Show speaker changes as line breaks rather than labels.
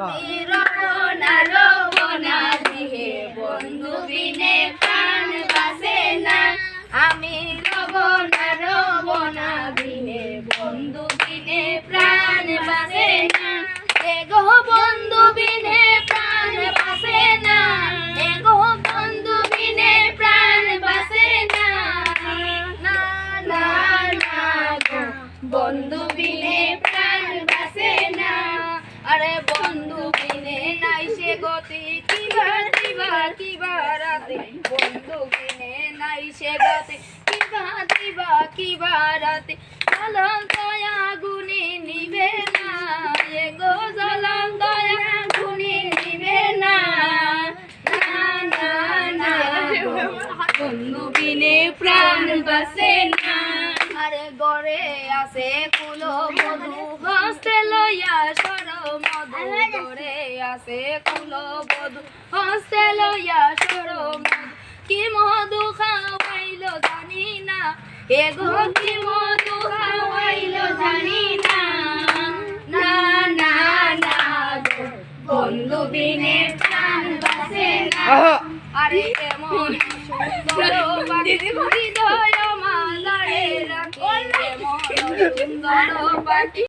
আমি রবনা রবনা দিহে বন্ধু বিনে প্রাণ বাসে না। আমি রবনা রবনা দিহে বন্ধু বিনে প্রাণ বাসে না। এগো বন্ধু বিনে প্রাণ বাসে না। এগো বন্ধু বিনে প্রাণ বাসে না। না না না গো বন্ধু বিনে প্রাণ বাসে না। আরে বন্ধু বিনে নাই সে গতি কিবা দিবা কিবা রাতে। বন্ধু বিনে নাই সে গতি কিবা দিবা কিবা রাতে। জ্বলন্ত আগুনে নিবে না। এগো জ্বলন্ত আগুনে নিবে না। না না না বন্ধু বিনে প্রাণ বাসে না। আরে গড়ে আছে কুলো মধু হস্তে লইয়া সর মধু। গড়ে আছে কুলো মধু হস্তে লইয়া সর মধু। কি মধু খাওয়াইলো জানি না। এগো কি মধু খাওয়াইলো জানি না। না না না গো বন্ধু বিনে প্রাণ বাসে না। আরে এমন সুন্দর পাখি হৃদয় মালারে রাখি। এমন সুন্দর পাখি